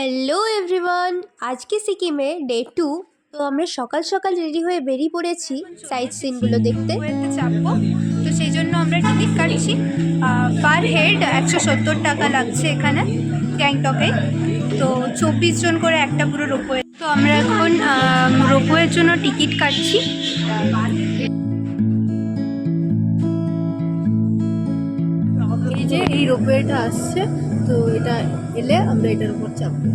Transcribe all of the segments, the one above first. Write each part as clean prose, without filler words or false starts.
Hello everyone, আজকে সিকিমে day 2। তো আমরা সকাল সকাল রেডি হয়ে বেরিয়ে পড়েছি সাইট সিনগুলো দেখতে। চাপবো, তো সেই জন্য আমরা টিকিট কাটছি। পার হেড 170 টাকা লাগছে এখানে গ্যাংটকে। তো 24 জন করে একটা পুরো রোপওয়ে। তো আমরা এখন রোপওয়ের জন্য টিকিট কাটছি। এই যে এই রোপওয়েটা আসছে, তো এটা এলে আমরা এটার উপর চাপবো।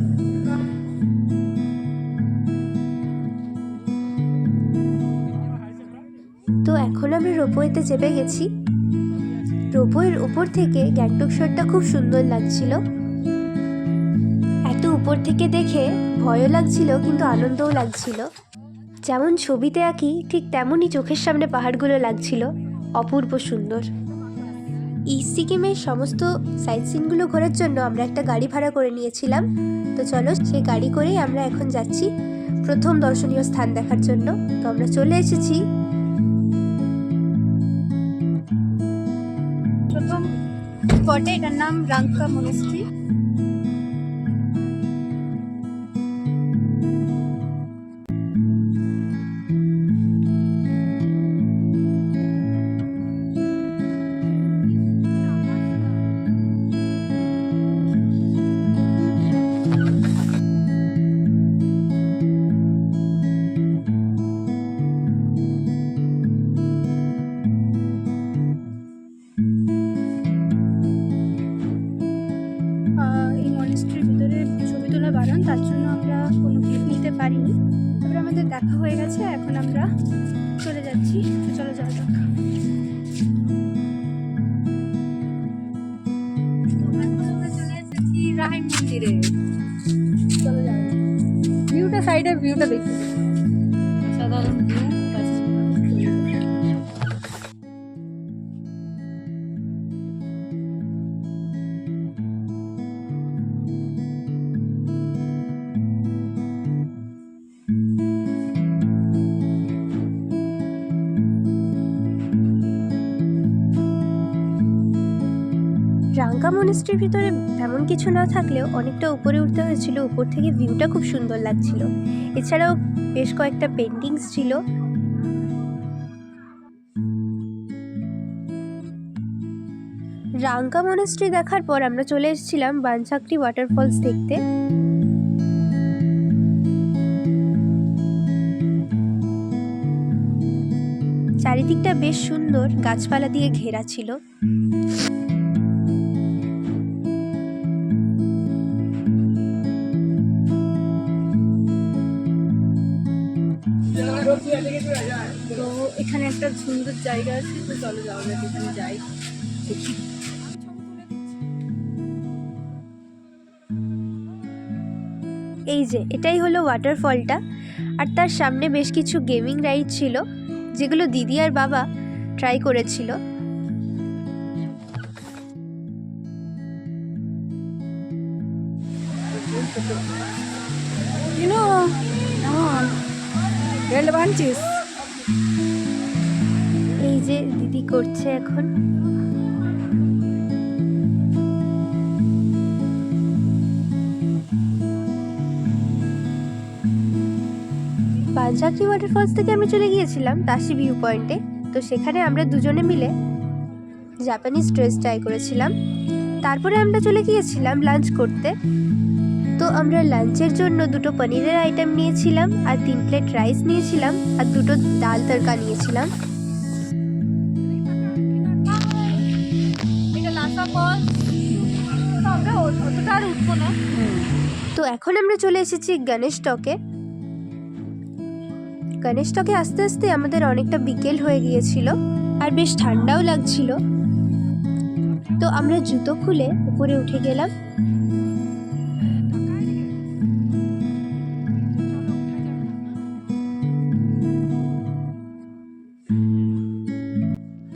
তো এখন আমি রোপওয়েতে চেপে গেছি। রোপওয়ের উপর থেকে গ্যাংটক শহরটা খুব সুন্দর লাগছিল। এত উপর থেকে দেখে ভয়ও লাগছিল কিন্তু আনন্দও লাগছিল। যেমন ছবিতে আঁকি ঠিক তেমনই চোখের সামনে পাহাড়গুলো লাগছিল, অপূর্ব সুন্দর। ইস্ট সিকিমের সমস্ত সাইট সিনগুলো ঘোরার জন্য আমরা একটা গাড়ি ভাড়া করে নিয়েছিলাম। তো চলো সেই গাড়ি করেই আমরা এখন যাচ্ছি প্রথম দর্শনীয় স্থান দেখার জন্য। তো আমরা চলে এসেছি প্রথম স্পটে, এটার নাম রাংকা মনেস্ট্রি। এই মনেস্ট্রির ভিতরে ছবি তোলা বারণ, তার জন্য আমরা কোনো ক্লিপ নিতে পারিনি। তারপরে আমাদের দেখা হয়ে গেছে, এখন আমরা চলে যাচ্ছি। তো চলো যাওয়া যাক। চলে এসেছি রাহিম মন্দিরে। চলো যাও, ভিউটা সাইডের ভিউটা দেখি, সাধারণ ভিউ। রাঙ্কা মনেস্ট্রির ভিতরে তেমন কিছু না থাকলেও অনেকটা উপরে উঠতে হয়েছিল। উপর থেকে ভিউটা খুব সুন্দর লাগছিল। এছাড়াও বেশ কয়েকটা পেন্টিংস ছিল। রাঙ্কা মনেস্ট্রি দেখার পর আমরা চলে এসেছিলাম বানসাকরি ওয়াটারফলস দেখতে। চারিদিকটা বেশ সুন্দর, গাছপালা দিয়ে ঘেরা ছিল। তো এখানে একটা সুন্দর জায়গা আছে, তো চলো যাওয়া যাক, এখানে যাই দেখি। এই যে এটাই হলো ওয়াটারফলটা, আর তার সামনে বেশ কিছু গেমিং রাইড ছিল যেগুলো দিদি আর বাবা ট্রাই করেছিল। You know, come on, real bunches. এই যে দিদি করছে এখন। বানসাকরি ওয়াটারফলস থেকে আমি চলে গিয়েছিলাম তাসি ভিউ পয়েন্টে। তো সেখানে আমরা দুজনে মিলে জাপানিজ ড্রেস ট্রাই করেছিলাম। তারপরে আমরা চলে গিয়েছিলাম লাঞ্চ করতে। তো আমরা লাঞ্চের জন্য দুটো পনিরের আইটেম নিয়েছিলাম, আর 3 প্লেট রাইস নিয়েছিলাম, আর দুটো ডাল তড়কা নিয়েছিলাম। তো এখন আমরা চলে এসেছি গণেশ টকে। গণেশ টকে আস্তে আস্তে আমাদের অনেকটা বিকেল হয়ে গিয়েছিল, আর বেশ ঠান্ডাও লাগছিল। তো আমরা জুতো খুলে উপরে উঠে গেলাম।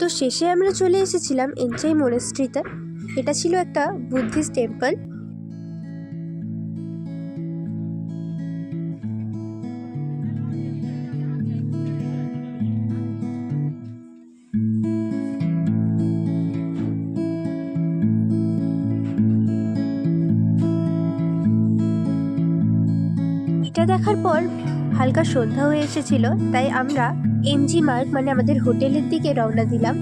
তো শেষে আমরা চলে এসেছিলাম এনচাই মনেস্ট্রিতে। এটা ছিল একটা বুদ্ধিস্ট টেম্পল। এটা দেখার পর হালকা সন্ধ্যা হয়ে এসেছিল, তাই আমরা এমজি মার্গ মানে আমাদের হোটেলের দিকে রওনা দিলাম।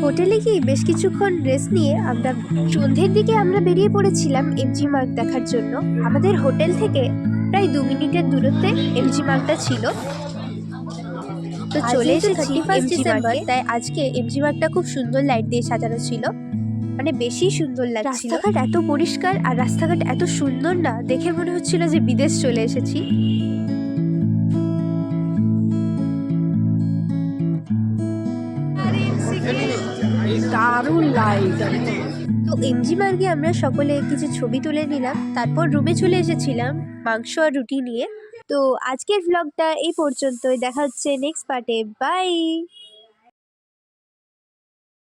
হোটেলে গিয়ে বেশ কিছুক্ষণ রেস্ট নিয়ে আমরা সন্ধ্যের দিকে বেরিয়ে পড়েছিলাম এমজি মার্গ দেখার জন্য। আমাদের হোটেল থেকে প্রায় 2 মিনিটের দূরত্বে এমজি মার্গটা ছিল। তো চলে এসেছি 31 ডিসেম্বর, তাই আজকে এমজি মার্গটা খুব সুন্দর লাইট দিয়ে সাজানো ছিল, মানে বেশি সুন্দর লাগছিল। রাস্তাঘাট এত পরিষ্কার আর রাস্তাঘাট এত সুন্দর না, দেখে মনে হচ্ছিল যে বিদেশ চলে এসেছি। দারুণ লাইট। তো এমজি মার্গে আমরা সকলে কিছু ছবি তুলে নিলাম, তারপর রুমে চলে এসেছিলাম মাংস আর রুটি নিয়ে। তো আজকের ভ্লগটা এই পর্যন্তই, দেখা হচ্ছে নেক্সট পার্টে। বাই।